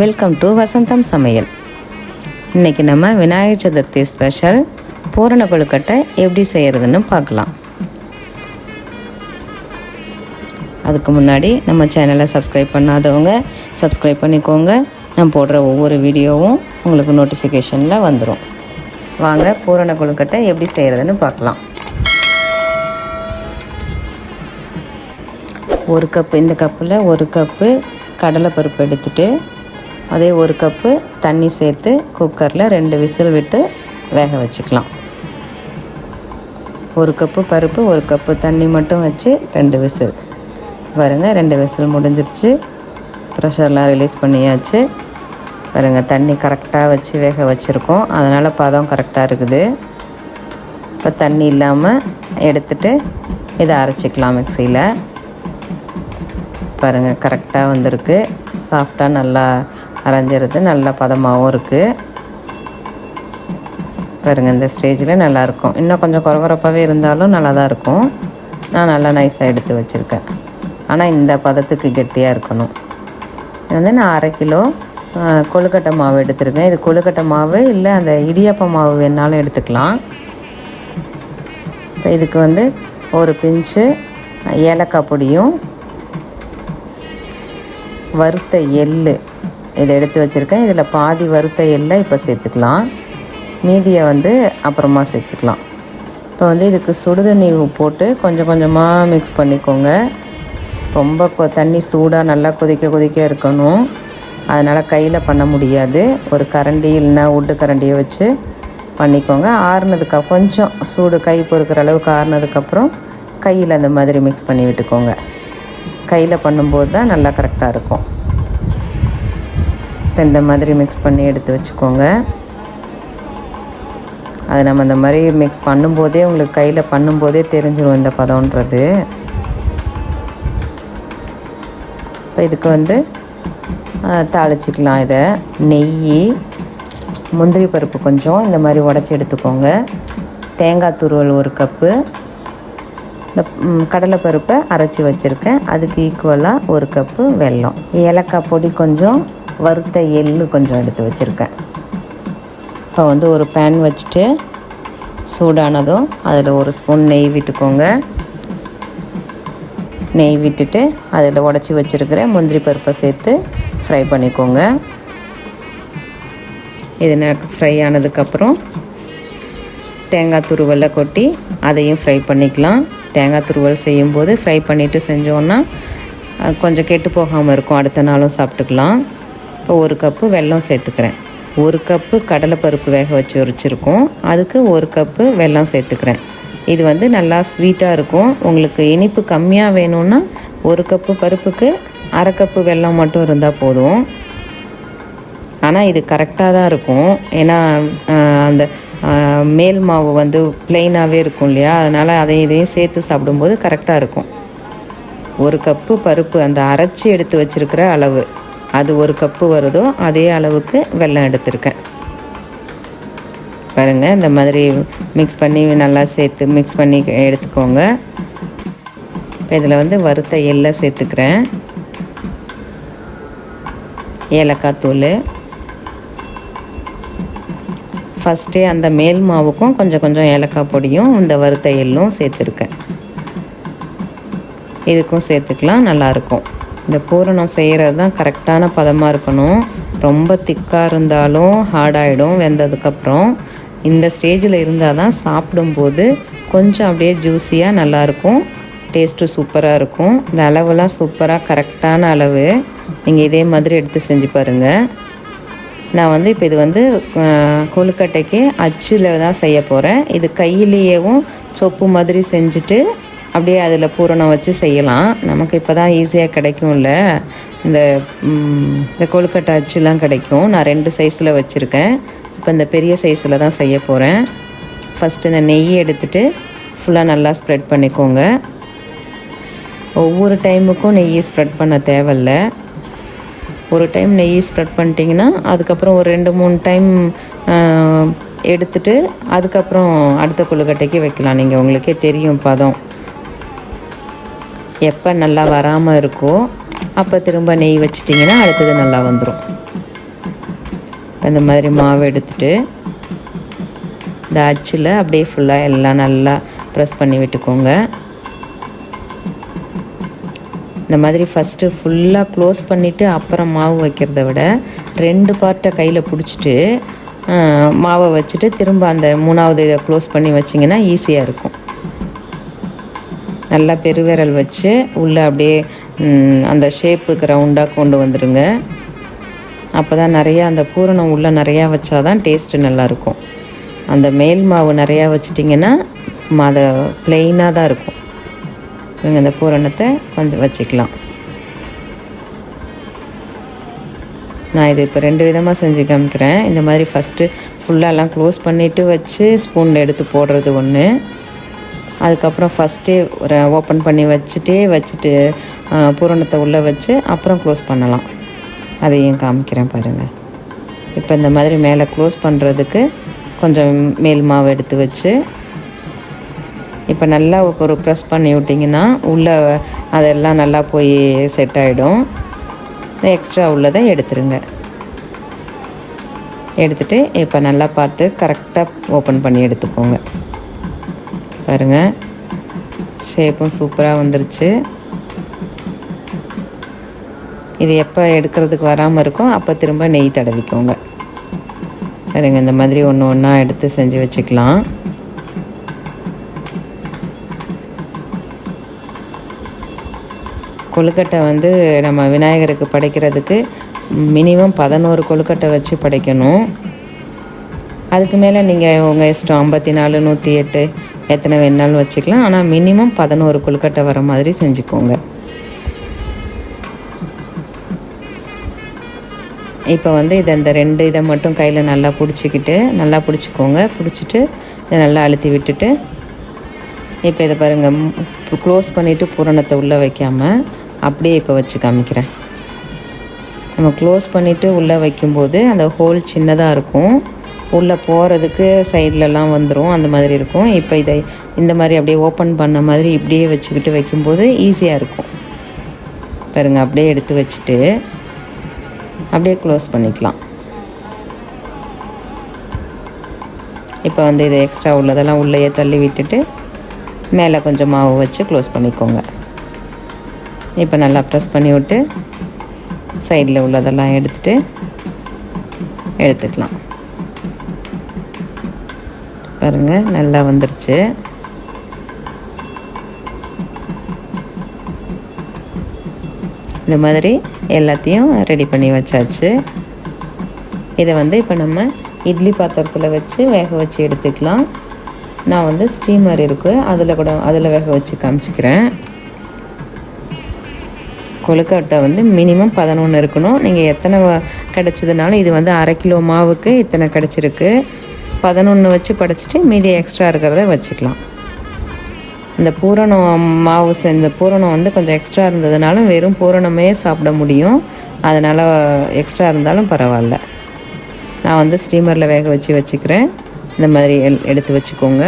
Welcome to வசந்தம் சமையல். இன்றைக்கி நம்ம விநாயகர் சதுர்த்தி ஸ்பெஷல் பூரண கொழுக்கட்டை எப்படி செய்கிறதுன்னு பார்க்கலாம். அதுக்கு முன்னாடி நம்ம சேனலை சப்ஸ்கிரைப் பண்ணாதவங்க சப்ஸ்கிரைப் பண்ணிக்கோங்க. நான் போடுற ஒவ்வொரு வீடியோவும் உங்களுக்கு நோட்டிஃபிகேஷனில் வந்துடும். வாங்க பூரண கொழுக்கட்டை எப்படி செய்கிறதுன்னு பார்க்கலாம். ஒரு கப்பு, இந்த கப்பில் ஒரு கப்பு கடலைப்பருப்பு எடுத்துகிட்டு அதே ஒரு கப்பு தண்ணி சேர்த்து குக்கரில் 2 விசில் விட்டு வேக வச்சுக்கலாம். ஒரு கப்பு பருப்பு, ஒரு கப்பு தண்ணி மட்டும் வச்சு 2 விசில். பாருங்கள், 2 விசில் முடிஞ்சிருச்சு. ப்ரெஷர்லாம் ரிலீஸ் பண்ணியாச்சு. பாருங்கள், தண்ணி கரெக்டாக வச்சு வேக வச்சுருக்கோம், அதனால் பதம் கரெக்டாக இருக்குது. இப்போ தண்ணி இல்லாமல் எடுத்துகிட்டு இதை அரைச்சிக்கலாம் மிக்சியில். பாருங்கள், கரெக்டாக வந்திருக்கு. சாஃப்டாக நல்லா அரைஞ்சிருது, நல்லா பதமாகவும் இருக்குது. பாருங்கள், இந்த ஸ்டேஜில் நல்லாயிருக்கும். இன்னும் கொஞ்சம் கொரகொரப்பாகவே இருந்தாலும் நல்லா தான் இருக்கும். நான் நல்லா நைஸாக எடுத்து வச்சுருக்கேன். ஆனால் இந்த பதத்துக்கு கெட்டியாக இருக்கணும். இது வந்து நான் 1/2 கிலோ கொழுக்கட்டை மாவு எடுத்துருக்கேன். இது கொழுக்கட்டை மாவு இல்லை, அந்த இடியாப்ப மாவு வேணாலும் எடுத்துக்கலாம். இப்போ இதுக்கு வந்து ஒரு பிஞ்சு ஏலக்காய் பொடியும் வறுத்த எள்ளு இதை எடுத்து வச்சுருக்கேன். இதில் பாதி வறுத்த எள்ளை இப்போ சேர்த்துக்கலாம், மீதியை வந்து அப்புறமா சேர்த்துக்கலாம். இப்போ வந்து இதுக்கு சுடுதண்ணி போட்டு கொஞ்சம் கொஞ்சமாக மிக்ஸ் பண்ணிக்கோங்க. ரொம்ப தண்ணி சூடாக நல்லா கொதிக்க இருக்கணும். அதனால் கையில் பண்ண முடியாது. ஒரு கரண்டி இல்லைன்னா உட்டு கரண்டியை வச்சு பண்ணிக்கோங்க. ஆறுனதுக்கு கொஞ்சம் சூடு கை பொறுக்கிற அளவுக்கு ஆறுனதுக்கப்புறம் கையில் அந்த மாதிரி மிக்ஸ் பண்ணி விட்டுக்கோங்க. கையில் பண்ணும்போது தான் நல்லா கரெக்டாக இருக்கும். இப்போ இந்த மாதிரி மிக்ஸ் பண்ணி எடுத்து வச்சுக்கோங்க. அது நம்ம இந்த மாதிரி மிக்ஸ் பண்ணும்போதே உங்களுக்கு கையில் பண்ணும்போதே தெரிஞ்சிடும் இந்த பதம்ன்றது. இப்போ இதுக்கு வந்து தாளிச்சிக்கலாம். இதை நெய், முந்திரி பருப்பு கொஞ்சம் இந்த மாதிரி உடச்சி எடுத்துக்கோங்க. தேங்காய் துருவல் 1 கப்பு, இந்த கடலைப்பருப்பை அரைச்சி வச்சுருக்கேன், அதுக்கு ஈக்குவலாக 1 கப்பு வெல்லம், ஏலக்காய் பொடி கொஞ்சம், வறுத்த எள்ளு கொஞ்சம் எடுத்து வச்சுருக்கேன். இப்போ வந்து ஒரு பேன் வச்சுட்டு சூடானதும் அதில் 1 ஸ்பூன் நெய் விட்டுக்கோங்க. நெய் விட்டுட்டு அதில் உடச்சி வச்சுருக்கிற முந்திரி பருப்பை சேர்த்து ஃப்ரை பண்ணிக்கோங்க. இது எனக்கு ஃப்ரை ஆனதுக்கப்புறம் தேங்காய் துருவலை கொட்டி அதையும் ஃப்ரை பண்ணிக்கலாம். தேங்காய் துருவல் செய்யும்போது ஃப்ரை பண்ணிவிட்டு செஞ்சோன்னா கொஞ்சம் கெட்டு போகாமல் இருக்கும், அடுத்த நாளும் சாப்பிட்டுக்கலாம். இப்போ 1 கப்பு வெல்லம் சேர்த்துக்கிறேன். 1 கப்பு கடலைப்பருப்பு வேக வச்சுருக்கோம், அதுக்கு 1 கப்பு வெல்லம் சேர்த்துக்கிறேன். இது வந்து நல்லா ஸ்வீட்டாக இருக்கும். உங்களுக்கு இனிப்பு கம்மியாக வேணும்னா 1 கப்பு பருப்புக்கு 1/2 கப்பு வெல்லம் மட்டும் இருந்தால் போதும். ஆனால் இது கரெக்டாக தான் இருக்கும். ஏன்னா அந்த மேல் மாவு வந்து ப்ளெயினாகவே இருக்கும் இல்லையா, அதனால் அதையும் இதையும் சேர்த்து சாப்பிடும்போது கரெக்டாக இருக்கும். 1 கப்பு பருப்பு, அந்த அரைச்சி எடுத்து வச்சுருக்கிற அளவு, அது 1 கப்பு வருதோ அதே அளவுக்கு வெல்லம் எடுத்திருக்கேன். பாருங்கள், இந்த மாதிரி மிக்ஸ் பண்ணி நல்லா சேர்த்து மிக்ஸ் பண்ணி எடுத்துக்கோங்க. இப்போ இதில் வந்து வறுத்த எள்ளை சேர்த்துக்கிறேன், ஏலக்காய் தூள். ஃபஸ்ட்டே அந்த மேல் மாவுக்கும் கொஞ்சம் ஏலக்காய் பொடியும் இந்த வறுத்த எள்ளும் சேர்த்துருக்கேன், இதுக்கும் சேர்த்துக்கலாம், நல்லாயிருக்கும். இந்த பூரணம் செய்கிறது தான் கரெக்டான பதமாக இருக்கணும். ரொம்ப திக்காக இருந்தாலும் ஹார்டாகிடும் வெந்ததுக்கப்புறம். இந்த ஸ்டேஜில் இருந்தால் தான் சாப்பிடும்போது கொஞ்சம் அப்படியே ஜூஸியாக நல்லாயிருக்கும், டேஸ்ட்டு சூப்பராக இருக்கும். இந்த அளவுலாம் சூப்பராக கரெக்டான அளவு. நீங்கள் இதே மாதிரி எடுத்து செஞ்சு பாருங்கள். நான் வந்து இப்போ இது வந்து கொழுக்கட்டைக்கு அச்சில் தான் செய்ய போகிறேன். இது கையிலேயேவும் சொப்பு மாதிரி செஞ்சுட்டு அப்படியே அதில் பூரணம் வச்சு செய்யலாம். நமக்கு இப்போ தான் ஈஸியாக கிடைக்கும்ல, இந்த கொழுக்கட்டை அச்சுலாம் கிடைக்கும். நான் 2 சைஸில் வச்சுருக்கேன். இப்போ இந்த பெரிய சைஸில் தான் செய்ய போகிறேன். ஃபஸ்ட்டு இந்த நெய் எடுத்துகிட்டு ஃபுல்லாக நல்லா ஸ்ப்ரெட் பண்ணிக்கோங்க. ஒவ்வொரு டைமுக்கும் நெய் ஸ்ப்ரெட் பண்ண தேவையில்ல. ஒரு டைம் நெய் ஸ்ப்ரெட் பண்ணிட்டீங்கன்னா அதுக்கப்புறம் ஒரு 2-3 டைம் எடுத்துகிட்டு அதுக்கப்புறம் அடுத்த கொழுக்கட்டைக்கு வைக்கலாம். நீங்கள் உங்களுக்கே தெரியும் பதம். எப்போ நல்லா வராமல் இருக்கோ அப்போ திரும்ப நெய் வச்சிட்டிங்கன்னா அடுத்தது நல்லா வந்துடும். இந்த மாதிரி மாவு எடுத்துகிட்டு இந்த அச்சில் அப்படியே ஃபுல்லாக எல்லாம் நல்லா ப்ரெஸ் பண்ணி விட்டுக்கோங்க. இந்த மாதிரி ஃபஸ்ட்டு ஃபுல்லாக க்ளோஸ் பண்ணிவிட்டு அப்புறம் மாவு வைக்கிறத விட 2 பார்ட்டை கையில் பிடிச்சிட்டு மாவை வச்சுட்டு திரும்ப அந்த 3வது இதை க்ளோஸ் பண்ணி வச்சிங்கன்னா ஈஸியாக இருக்கும். நல்லா பெருவிரல் வச்சு உள்ளே அப்படியே அந்த ஷேப்புக்கு ரவுண்டாக கொண்டு வந்துடுங்க. அப்போ தான் நிறையா அந்த பூரணம் உள்ளே நிறையா வச்சா தான் டேஸ்ட்டு நல்லாயிருக்கும். அந்த மேல் மாவு நிறையா வச்சிட்டிங்கன்னா அதை ப்ளெயினாக தான் இருக்கும். இந்த பூரணத்தை கொஞ்சம் வச்சுக்கலாம். நான் இது இப்போ 2 விதமாக செஞ்சு காமிக்கிறேன். இந்த மாதிரி ஃபஸ்ட்டு ஃபுல்லாலாம் க்ளோஸ் பண்ணிவிட்டு வச்சு ஸ்பூனில் எடுத்து போடுறது ஒன்று. அதுக்கப்புறம் ஃபஸ்ட்டே ஓப்பன் பண்ணி வச்சுட்டு பூரணத்தை உள்ளே வச்சு அப்புறம் க்ளோஸ் பண்ணலாம். அதையும் காமிக்கிறேன் பாருங்கள். இப்போ இந்த மாதிரி மேலே க்ளோஸ் பண்ணுறதுக்கு கொஞ்சம் மேல் மாவு எடுத்து வச்சு இப்போ நல்லா ஒரு ப்ரெஸ் பண்ணி விட்டிங்கன்னா உள்ளே அதெல்லாம் நல்லா போய் செட் ஆகிடும். எக்ஸ்ட்ரா உள்ளதை எடுத்துருங்க. எடுத்துகிட்டு இப்போ நல்லா பார்த்து கரெக்டாக ஓப்பன் பண்ணி எடுத்துக்கோங்க. பாருங்கள், ஷேப்பும் சூப்பராக வந்துருச்சு. இது எப்போ எடுக்கிறதுக்கு வராமல் இருக்கும் அப்போ திரும்ப நெய் தடவிக்கோங்க. பாருங்கள், இந்த மாதிரி ஒன்று ஒன்றா எடுத்து செஞ்சு வச்சுக்கலாம். கொழுக்கட்டை வந்து நம்ம விநாயகருக்கு படைக்கிறதுக்கு மினிமம் 11 கொழுக்கட்டை வச்சு படைக்கணும். அதுக்கு மேலே நீங்கள் உங்கள் இஷ்டம் 54, 108 எத்தனை வேணாலும் வச்சுக்கலாம். ஆனால் மினிமம் 11 கொழுக்கட்டை வர மாதிரி செஞ்சுக்கோங்க. இப்போ வந்து இந்த 2 இதை மட்டும் கையில் நல்லா பிடிச்சிக்கோங்க. பிடிச்சிட்டு இதை நல்லா அழுத்தி விட்டுட்டு இப்போ இதை பாருங்கள், க்ளோஸ் பண்ணிவிட்டு பூரணத்தை உள்ளே வைக்காமல் அப்படியே இப்போ வச்சு காமிக்கிறேன். நம்ம க்ளோஸ் பண்ணிவிட்டு உள்ளே வைக்கும்போது அந்த ஹோல் சின்னதாக இருக்கும். உள்ளே போகிறதுக்கு சைட்லலாம் வந்துடும், அந்த மாதிரி இருக்கும். இப்போ இதை இந்த மாதிரி அப்படியே ஓப்பன் பண்ண மாதிரி இப்படியே வச்சுக்கிட்டு வைக்கும்போது ஈஸியாக இருக்கும். பாருங்கள், அப்படியே எடுத்து வச்சுட்டு அப்படியே க்ளோஸ் பண்ணிக்கலாம். இப்போ வந்து இதை எக்ஸ்ட்ரா உள்ளதெல்லாம் உள்ளேயே தள்ளி விட்டுட்டு மேலே கொஞ்சம் மாவு வச்சு க்ளோஸ் பண்ணிக்கோங்க. இப்போ நல்லா ப்ரெஸ் பண்ணி விட்டு சைடில் உள்ளதெல்லாம் எடுத்துக்கலாம். பாருங்கள், நல்லா வந்துருச்சு. இந்த மாதிரி எல்லாத்தையும் ரெடி பண்ணி வச்சாச்சு. இதை வந்து இப்போ நம்ம இட்லி பாத்திரத்தில் வச்சு வேக வச்சு எடுத்துக்கலாம். நான் வந்து ஸ்டீமர் இருக்குது, அதில் வேக வச்சு காமிச்சிக்கிறேன். கொழுக்கட்டை வந்து மினிமம் 11 இருக்கணும். நீங்கள் எத்தனை கிடச்சதுனாலும் இது வந்து 1/2 கிலோ மாவுக்கு இத்தனை கிடச்சிருக்கு. 11 வச்சு படைச்சிட்டு மீதி எக்ஸ்ட்ரா இருக்கிறத வச்சுக்கலாம். இந்த பூரணம் வந்து கொஞ்சம் எக்ஸ்ட்ரா இருந்ததுனால வெறும் பூரணமே சாப்பிட முடியும். அதனால் எக்ஸ்ட்ரா இருந்தாலும் பரவாயில்ல. நான் வந்து ஸ்டீமரில் வேக வச்சுக்கிறேன். இந்த மாதிரி எடுத்து வச்சுக்கோங்க.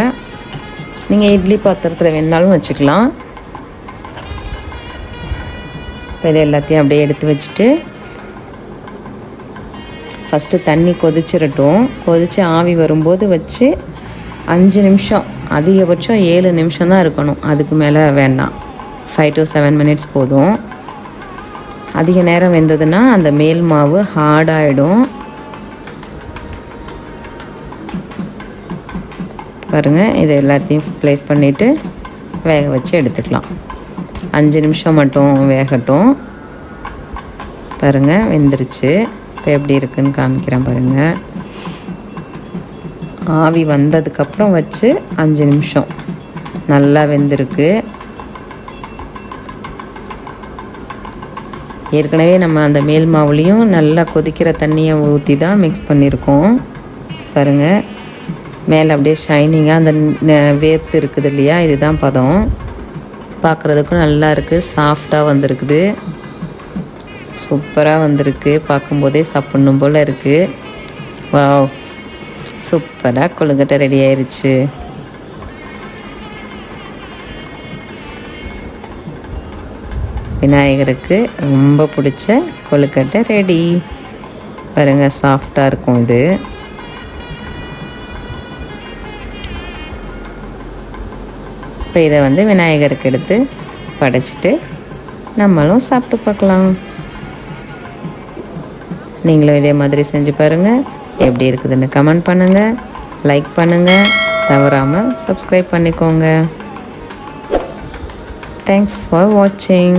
நீங்கள் இட்லி பாத்திரத்தில் வேணாலும் வச்சுக்கலாம். இப்போ இது எல்லாத்தையும் அப்படியே எடுத்து வச்சுட்டு ஃபஸ்ட்டு தண்ணி கொதித்து ஆவி வரும்போது வச்சு 5 நிமிஷம், அதிகபட்சம் 7 நிமிஷம் தான் இருக்கணும். அதுக்கு மேலே வேண்டாம். 5 to 7 minutes போதும். அதிக நேரம் வெந்ததுன்னா அந்த மேல் மாவு ஹார்டாகிடும். பாருங்கள், இது எல்லாத்தையும் ப்ளேஸ் பண்ணிவிட்டு வேக வச்சு எடுத்துக்கலாம். 5 நிமிஷம் மட்டும் வேகட்டும். பாருங்கள், வெந்துருச்சு. இப்போ எப்படி இருக்குதுன்னு காமிக்கிறேன் பாருங்கள். ஆவி வந்ததுக்கப்புறம் வச்சு 5 நிமிஷம் நல்லா வெந்திருக்கு. ஏற்கனவே நம்ம அந்த மேல் மாவுலேயும் நல்லா கொதிக்கிற தண்ணியை ஊற்றி தான் மிக்ஸ் பண்ணியிருக்கோம். பாருங்கள், மேலே அப்படியே ஷைனிங்காக அந்த வேர்த்து இருக்குது இல்லையா, இதுதான் பதம். பார்க்குறதுக்கும் நல்லா இருக்குது, சாஃப்டாக வந்திருக்குது, சூப்பராக வந்திருக்கு. பார்க்கும்போதே சாப்பிட்ணும் போல் இருக்குது. வாவ், சூப்பராக கொழுக்கட்டை ரெடி ஆயிடுச்சு. விநாயகருக்கு ரொம்ப பிடிச்ச கொழுக்கட்டை ரெடி. பாருங்கள், சாஃப்டாக இருக்கும் இது. இப்போ இதை வந்து விநாயகருக்கு எடுத்து படைச்சிட்டு நம்மளும் சாப்பிட்டு பார்க்கலாம். நீங்களும் இதே மாதிரி செஞ்சு பாருங்கள். எப்படி இருக்குதுன்னு கமெண்ட் பண்ணுங்கள், லைக் பண்ணுங்கள், தவறாமல் சப்ஸ்கிரைப் பண்ணிக்கோங்க. தேங்க்ஸ் ஃபார் வாட்சிங்.